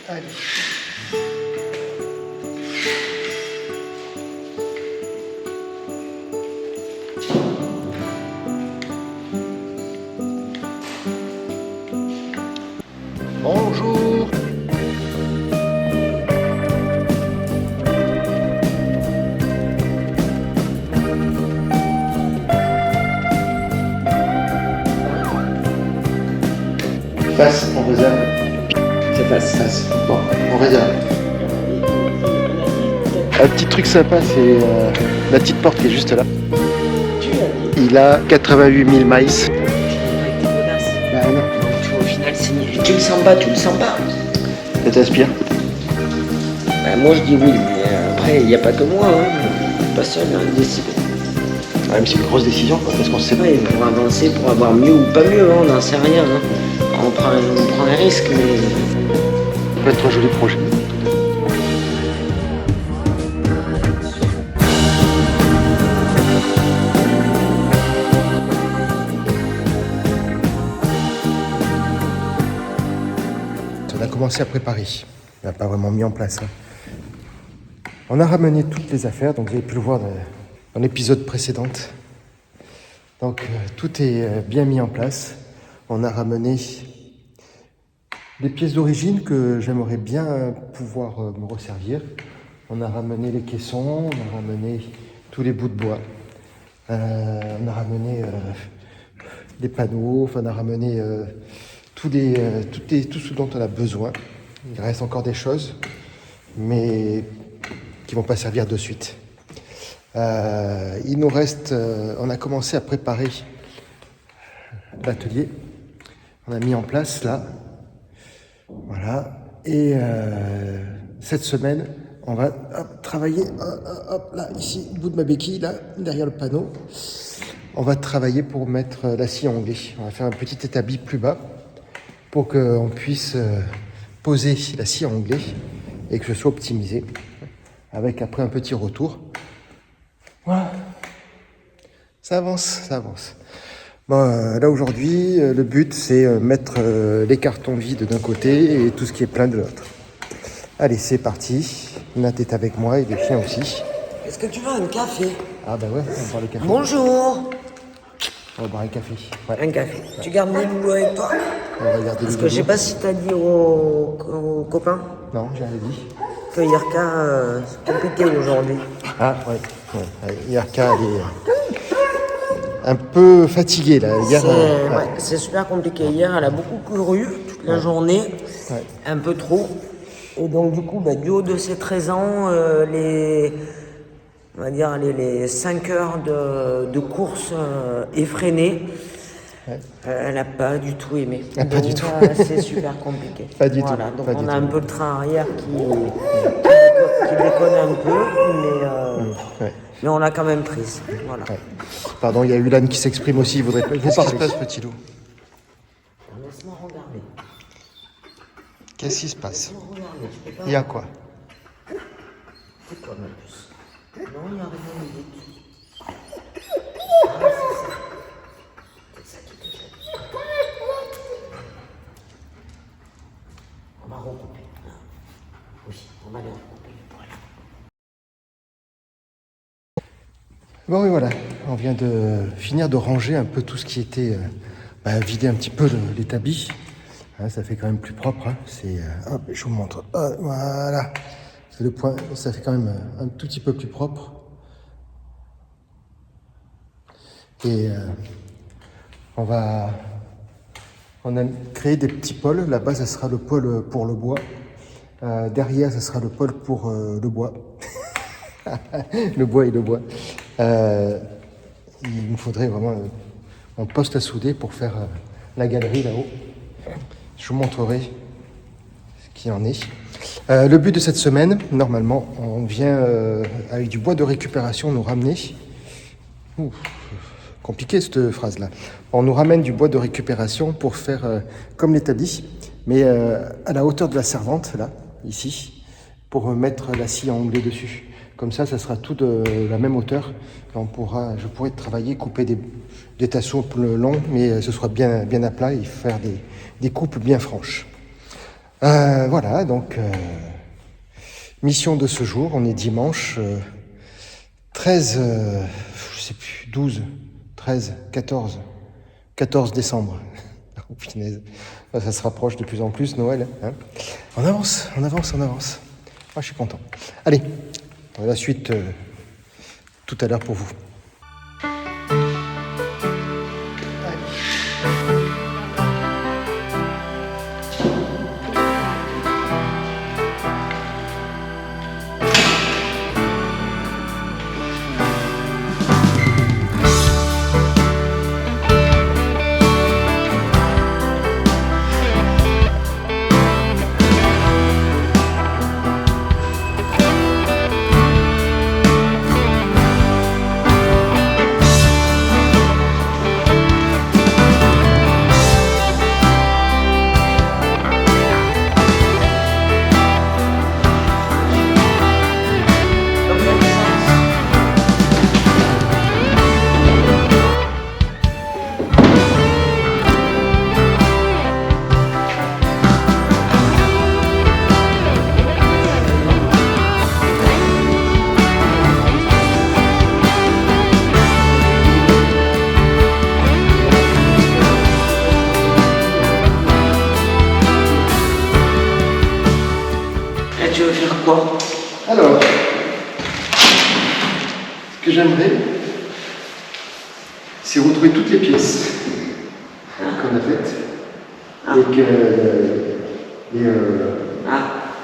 Allez. Bonjour. Face, on réserve. C'est face. Bon, on réserve. Un petit truc sympa, c'est la petite porte qui est juste là. Il a 88 000 maïs. Bah non. Au final, tu le sens pas. Ça t'inspire? Bah, moi, je dis oui, mais après, il n'y a pas que moi. Pas seul à décider. Ouais, mais c'est une grosse décision, quoi, parce qu'on sait pas. Ouais, pour avancer, pour avoir mieux ou pas mieux, on n'en sait rien. On prend un risque, mais... Ça peut être un joli projet. On a commencé à préparer. On n'a pas vraiment mis en place. On a ramené toutes les affaires, donc vous avez pu le voir dans l'épisode précédent. Donc tout est bien mis en place. On a ramené les pièces d'origine que j'aimerais bien pouvoir me resservir. On a ramené les caissons, on a ramené tous les bouts de bois. On a ramené les panneaux, enfin, on a ramené tout ce dont on a besoin. Il reste encore des choses, mais qui ne vont pas servir de suite. Il nous reste, on a commencé à préparer l'atelier. On a mis en place là, voilà. Et cette semaine, on va travailler, là, ici, au bout de ma béquille, là, derrière le panneau. On va travailler pour mettre la scie à onglet. On va faire un petit établi plus bas pour qu'on puisse poser la scie à onglet et que ce soit optimisé, avec après un petit retour. Voilà. Ça avance. Bon, là aujourd'hui, le but c'est mettre les cartons vides d'un côté et tout ce qui est plein de l'autre. Allez, c'est parti. Nat est avec moi et les chiens aussi. Est-ce que tu veux un café? Ah bah ouais, on va boire le café. Bonjour. On va boire un café. Ouais. Un café. Tu gardes mes loulous avec toi? On va garder Parce les que je sais loulous. pas si t'as dit aux copains Non, j'ai rien dit. que Yerka, c'est compliqué aujourd'hui. Ah ouais. Yarka, elle est un peu fatiguée là. Hier, C'est super compliqué. Hier, elle a beaucoup couru toute la journée, un peu trop. Et donc, du coup, du haut de ses 13 ans, on va dire les 5 heures de course effrénée, elle n'a pas du tout aimé. Pas du tout. C'est super compliqué. Pas du tout. Donc, Pas on du a tout. un peu le train arrière qui déconne un peu, mais on l'a quand même prise. Voilà. Ouais. Pardon, il y a Ulan qui s'exprime aussi, il voudrait vous Qu'est-ce qui se parler. passe, petit loup? Laisse-moi regarder. Qu'est-ce qui se passe? Laisse-moi regarder. Je peux pas. Il y a quoi? C'est quoi ma puce? Non, il n'y a rien de dit. Ah, c'est ça. C'est ça qui te gêne. On va recouper. Oui, on va les recouper. Voilà. Bon et voilà, on vient de finir de ranger un peu tout ce qui était, vider un petit peu l'établi. Hein, ça fait quand même plus propre. Hein. C'est, hop, je vous montre. Voilà, c'est le point. Ça fait quand même un tout petit peu plus propre. Et on a créé des petits pôles. Là-bas, ça sera le pôle pour le bois. Derrière, ça sera le pôle pour le bois. Le bois et le bois. Il nous faudrait vraiment un poste à souder pour faire la galerie là-haut. Je vous montrerai ce qu'il en est. Le but de cette semaine, normalement, on vient avec du bois de récupération nous ramener. Compliqué cette phrase-là. On nous ramène du bois de récupération pour faire comme l'établi, mais à la hauteur de la servante, là, ici, pour mettre la scie à onglet dessus. Comme ça sera tout de la même hauteur. Je pourrais travailler, couper des tasseaux longs, mais ce sera bien à plat et faire des coupes bien franches. Voilà, donc mission de ce jour, on est dimanche 13, je sais plus, 12, 13, 14 décembre. Oh, punaise. Ça se rapproche de plus en plus, Noël. Hein. On avance. Moi, je suis content. Allez, la suite tout à l'heure pour vous. Tu veux faire quoi? Alors, ce que j'aimerais, c'est retrouver toutes les pièces qu'on a faites et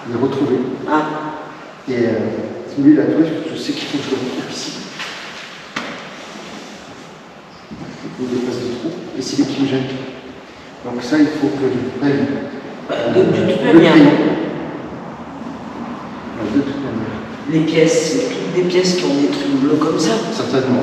les retrouver. Et celui-là, toi, je sais qu'il faut que je le retrouve ici. Il y a des places de trous, et c'est lui qui me gêne. Donc ça, il faut que je prenne le crayon. De toute manière. Les pièces, c'est toutes des pièces qui ont des trucs bleus comme ça. Certainement.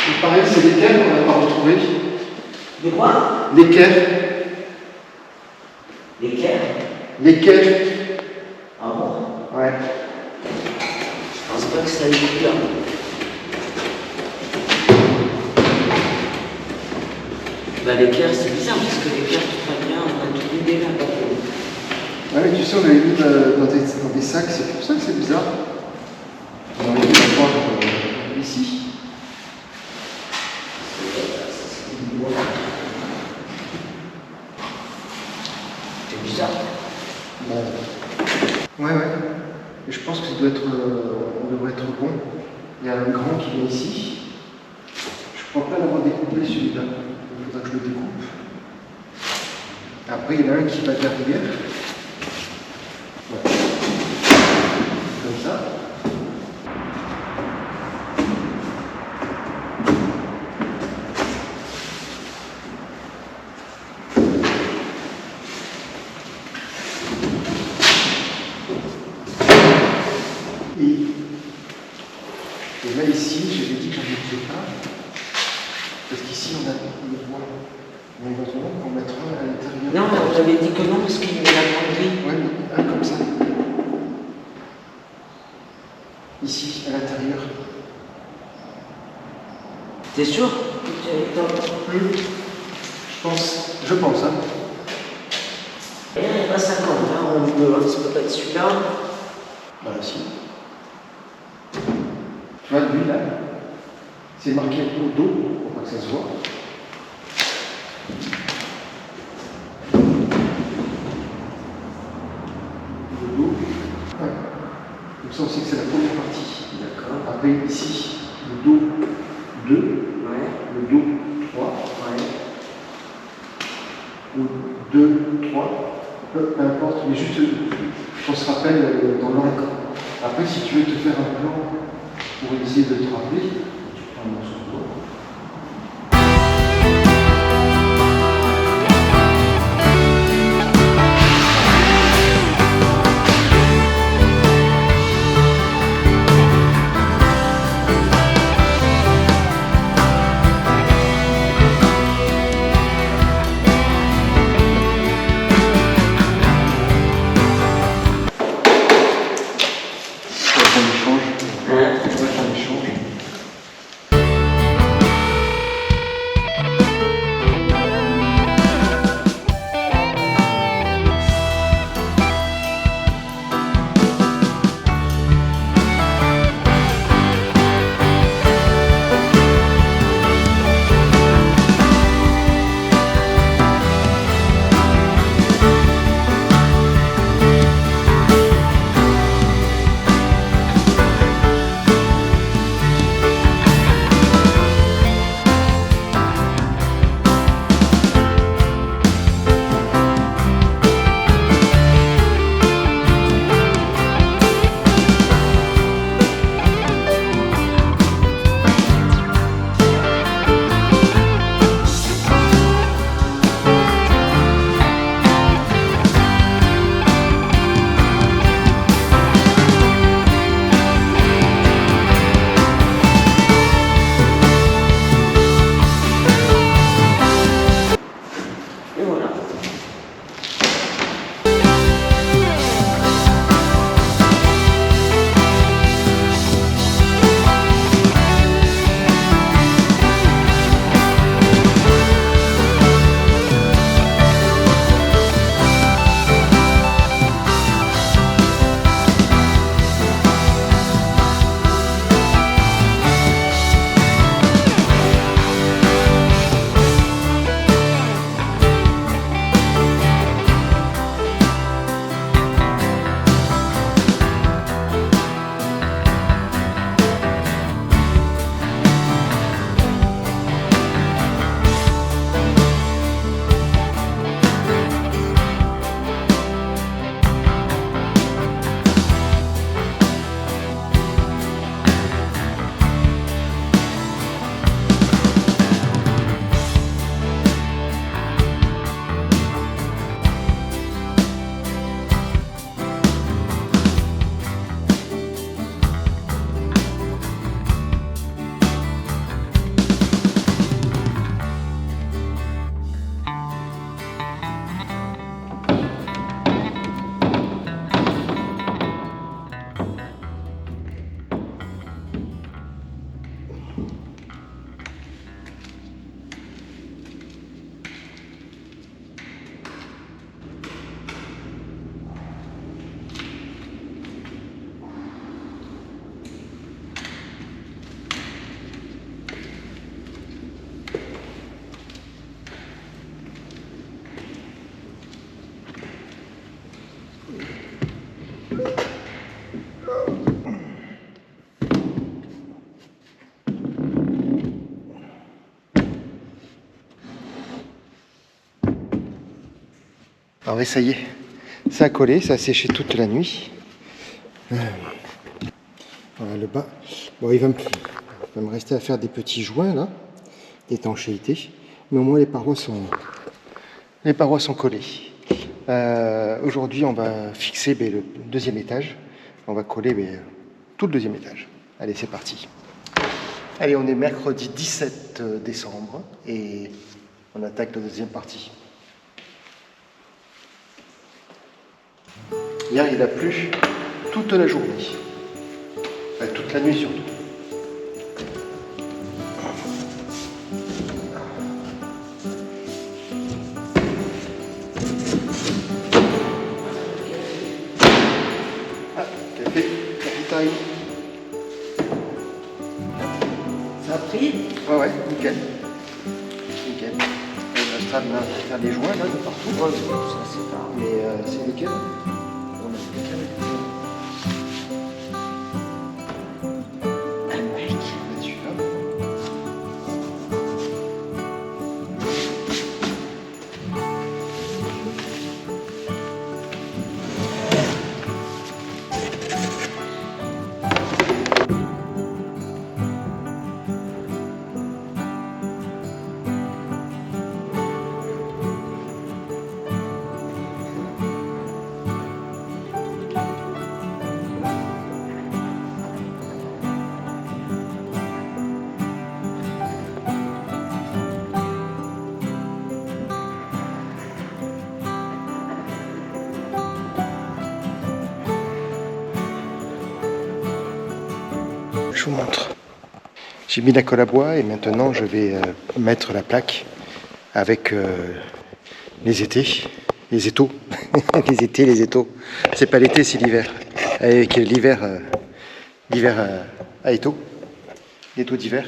Et pareil, c'est l'équerre qu'on n'a pas retrouvé. De quoi? L'équerre. L'équerre? L'équerre. Ah bon? Ouais. Je pense pas que ça aille là. Bah l'équerre c'est bizarre parce que l'équerre tout va bien, on a tout vidé là. Ah oui, tu sais, on l'avait mis dans des sacs, c'est pour ça que c'est bizarre. On aurait dû la voir ici. C'est bizarre. Ouais. Et je pense que ça doit être, on devrait être bon. Il y a un grand qui vient ici. Je ne crois pas l'avoir découpé celui-là. Il faudra que je le découpe. Après, il y en a un qui va derrière. Ouais. Comme ça. Et là, ici, j'avais dit que j'en mettais pas. Parce qu'ici, on a le bois. Mais éventuellement, on mettra un à l'intérieur. Non, mais on avait dit que non parce qu'il y avait la grande. Ouais, mais un comme ça. Ici, à l'intérieur. T'es sûr? Je pense, hein. Il n'y a pas 50, hein, on peut pas être celui-là. Voilà, si. Tu vois, lui, là, c'est marqué au dos, pour pas que ça se voit. Le dos. Ouais. Comme ça, on sait que c'est la première partie. D'accord. Après, ici, le dos 2, Ouais. le dos 3, Ouais. ou 2, 3, peu importe, mais juste qu'on se rappelle dans l'ordre. Après, si tu veux te faire un plan pour essayer de te rappeler, tu prends un morceau de bois. Ah oui, ça y est, ça a collé, ça a séché toute la nuit. Voilà le bas. Bon, il va me rester à faire des petits joints là, d'étanchéité, mais au moins les parois sont collées. Aujourd'hui, on va fixer le deuxième étage. On va coller tout le deuxième étage. Allez, c'est parti. Allez, on est mercredi 17 décembre et on attaque la deuxième partie. Hier, il a plu toute la journée. Enfin, toute la nuit surtout. Ah, café time. Ça a pris? Ouais, nickel. Nickel. Il restera de faire des joints là de partout. Ouais, ça c'est pas. Mais c'est nickel. On a fait nickel. Un mec. Là-dessus, là. Je vous montre. J'ai mis la colle à bois et maintenant je vais mettre la plaque avec les étés, les étaux, les étaux. C'est pas l'été, c'est l'hiver. Avec l'hiver à étaux, les étaux d'hiver,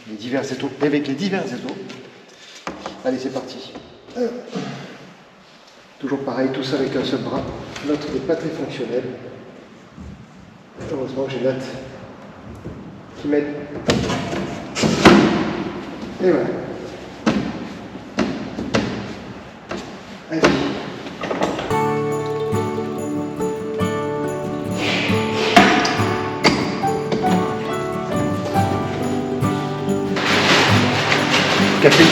les divers étaux, et avec les divers étaux. Allez, c'est parti. Toujours pareil, tout ça avec un seul bras. L'autre n'est pas très fonctionnel. Heureusement que j'ai Nat qui m'aide. Et voilà. Allez. Café.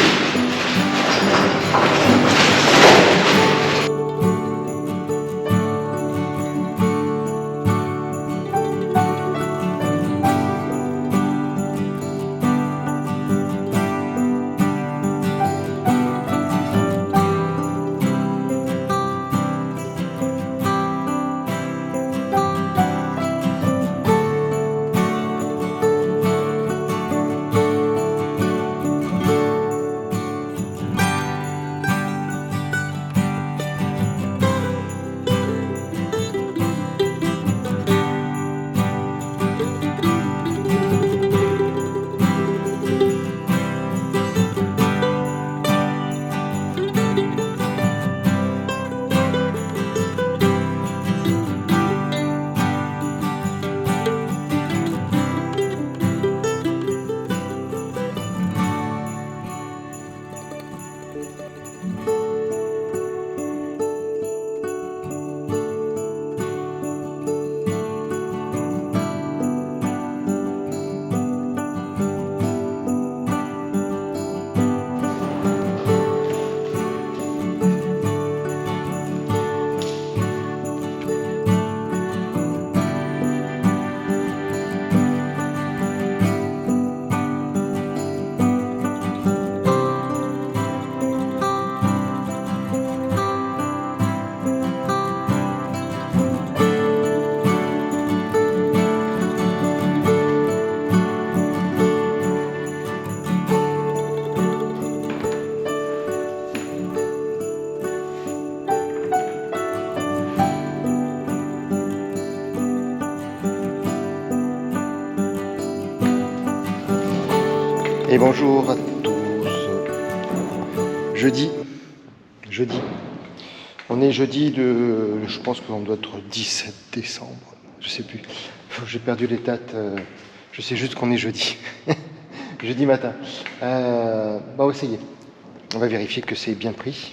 Et bonjour à tous. Jeudi. On est jeudi je pense qu'on doit être 17 décembre. Je sais plus. J'ai perdu les dates. Je sais juste qu'on est jeudi. Jeudi matin. Bah, ça y est. On va vérifier que c'est bien pris.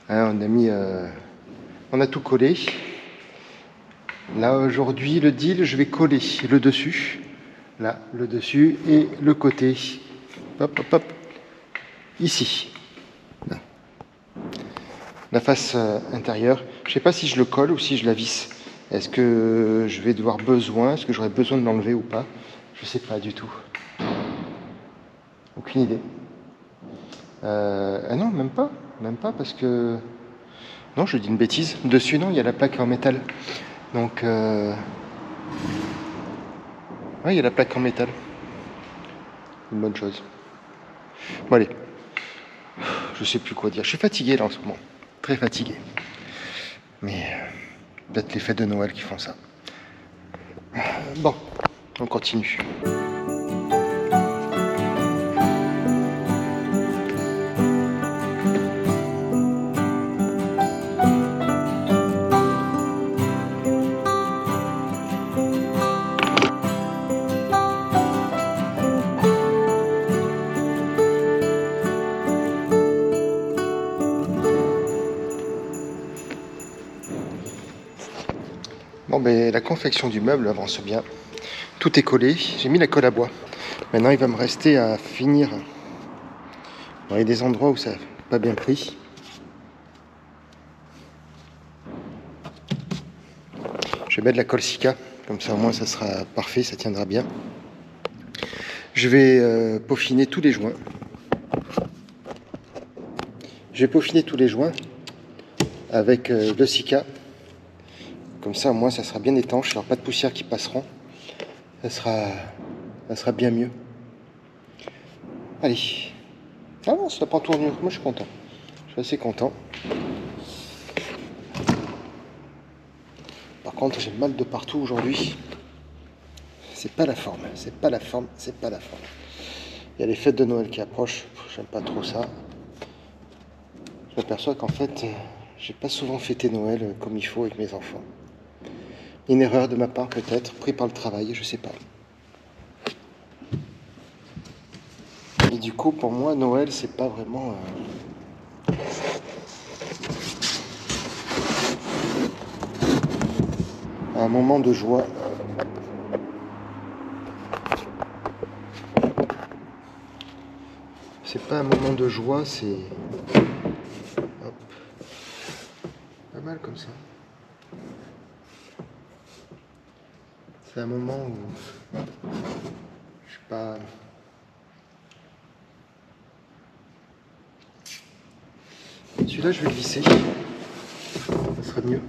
Hein, on a tout collé. Là aujourd'hui le deal, je vais coller le dessus, là le dessus et le côté, hop hop hop, ici, là. La face intérieure. Je sais pas si je le colle ou si je la visse. Est-ce que je vais devoir est-ce que j'aurai besoin de l'enlever ou pas? Je sais pas du tout. Aucune idée. Ah non, même pas parce que non, je dis une bêtise. Dessus non, il y a la plaque en métal. Donc ouais, il y a la plaque en métal. Une bonne chose. Bon allez. Je sais plus quoi dire. Je suis fatigué là en ce moment. Très fatigué. Mais peut-être les fêtes de Noël qui font ça. Bon, on continue. Bon, ben, la confection du meuble avance bien. Tout est collé. J'ai mis la colle à bois. Maintenant, il va me rester à finir. Bon, il y a des endroits où ça n'a pas bien pris. Je vais mettre de la colle Sika. Comme ça, au moins, ça sera parfait. Ça tiendra bien. Je vais peaufiner tous les joints. Je vais peaufiner tous les joints avec le Sika. Comme ça, au moins, ça sera bien étanche. Il n'y aura pas de poussière qui passeront. Ça sera bien mieux. Allez. Ah non, ça prend tournure. Moi, je suis content. Je suis assez content. Par contre, j'ai mal de partout aujourd'hui. C'est pas la forme. C'est pas la forme. C'est pas la forme. Il y a les fêtes de Noël qui approchent. J'aime pas trop ça. Je m'aperçois qu'en fait, j'ai pas souvent fêté Noël comme il faut avec mes enfants. Une erreur de ma part peut-être, pris par le travail, je sais pas. Et du coup, pour moi, Noël, c'est pas vraiment un moment de joie. C'est pas un moment de joie, c'est... Hop. Pas mal comme ça. C'est un moment où je sais pas... Celui-là, je vais le visser. Ça sera mieux.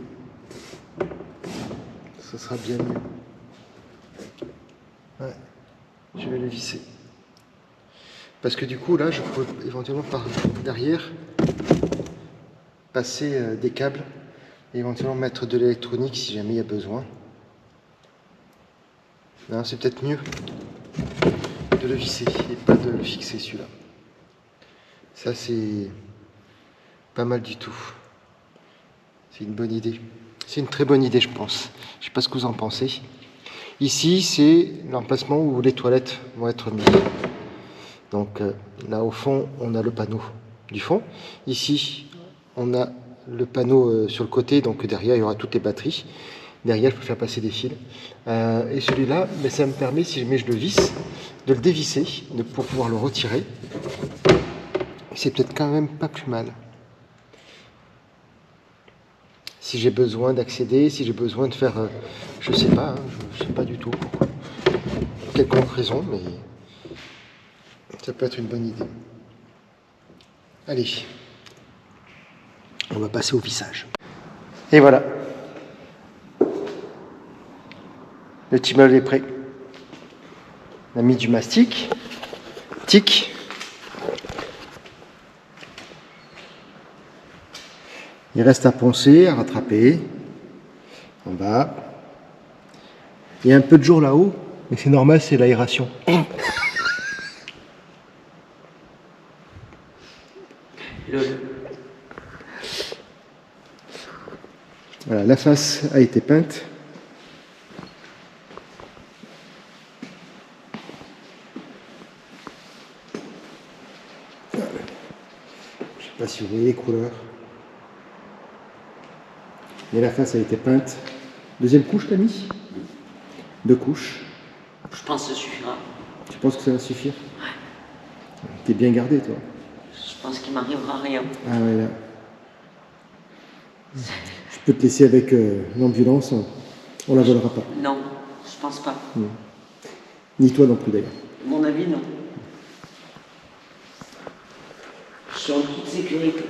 Ça sera bien mieux. Ouais, je vais le visser. Parce que du coup, là, je peux éventuellement par derrière passer des câbles et éventuellement mettre de l'électronique si jamais il y a besoin. Non, c'est peut-être mieux de le visser et pas de le fixer celui-là. Ça, c'est pas mal du tout. C'est une bonne idée. C'est une très bonne idée, je pense. Je sais pas ce que vous en pensez. Ici, c'est l'emplacement où les toilettes vont être mises. Donc là, au fond, on a le panneau du fond. Ici, on a le panneau sur le côté. Donc derrière, il y aura toutes les batteries. Derrière, je peux faire passer des fils. Et celui-là, mais ça me permet, si jamais je le visse, de le dévisser, pour pouvoir le retirer. C'est peut-être quand même pas plus mal. Si j'ai besoin d'accéder, si j'ai besoin de faire, je sais pas, hein, je sais pas du tout pourquoi. Quelconque raison, mais ça peut être une bonne idée. Allez, on va passer au vissage. Et voilà. Le petit meuble est prêt. On a mis du mastic. Tic. Il reste à poncer, à rattraper. En bas. Il y a un peu de jour là-haut, mais c'est normal, c'est l'aération. Voilà, la face a été peinte. Je ne sais pas si vous voyez les couleurs. Et la face a été peinte. Deuxième couche, t'as mis 2 couches. Je pense que ça suffira. Tu penses que ça va suffire? T'es bien gardé, toi. Je pense qu'il m'arrivera rien. Ah ouais, là. Je peux te laisser avec l'ambulance, on la volera pas. Non, je pense pas. Ni toi non plus, d'ailleurs. À mon avis, non. Je suis en toute sécurité.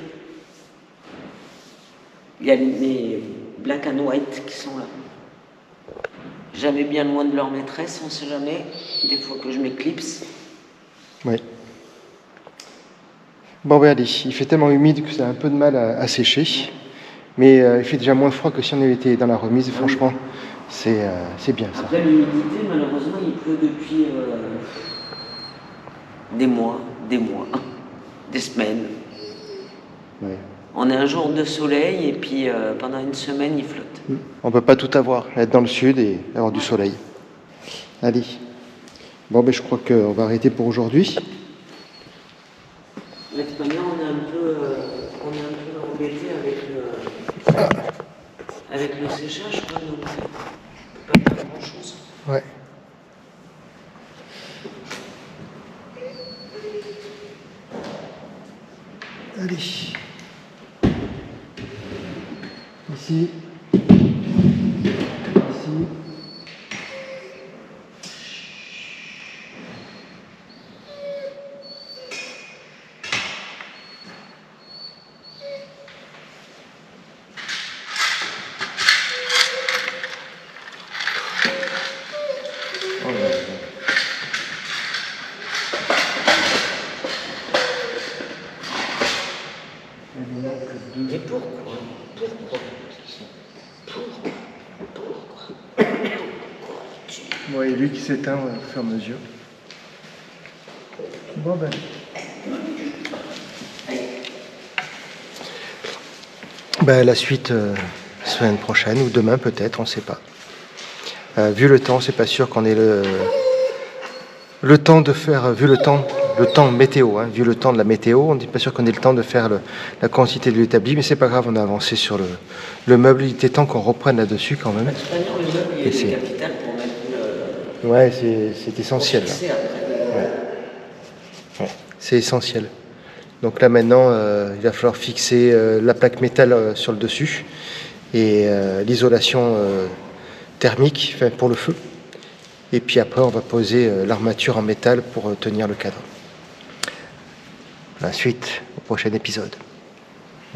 Il y a les black and white qui sont là. Jamais bien loin de leur maîtresse, on sait jamais. Des fois que je m'éclipse. Oui. Bon, ben allez, il fait tellement humide que ça a un peu de mal à sécher. Mais il fait déjà moins froid que si on avait été dans la remise. Franchement, c'est bien ça. Après, l'humidité, malheureusement, il pleut depuis des mois, des semaines. Ouais. On a un jour de soleil et puis pendant une semaine, il flotte. On peut pas tout avoir, être dans le sud et avoir du soleil. Allez. Bon, ben je crois qu'on va arrêter pour aujourd'hui. De toute manière, on est un peu embêté avec le séchage, quoi, donc on peut pas faire grand-chose. Ouais. Allez. Ici. Ici. Oh là là. Mais pourquoi? Bon, et lui qui s'éteint au fur et à mesure. Bon ben. Ben, la suite semaine prochaine ou demain peut-être, on ne sait pas. Vu le temps, c'est pas sûr qu'on ait le temps de faire, vu le temps météo, vu le temps de la météo, on n'est pas sûr qu'on ait le temps de faire la quantité de l'établi, mais c'est pas grave, on a avancé sur le meuble. Il était temps qu'on reprenne là-dessus quand même. De toute manière, le meuble, il est capital pour mettre le... Ouais, c'est essentiel. Là. fixer après. Ouais, c'est essentiel. Donc là maintenant, il va falloir fixer la plaque métal sur le dessus et l'isolation thermique pour le feu. Et puis après, on va poser l'armature en métal pour tenir le cadre. La suite au prochain épisode.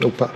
Ou pas.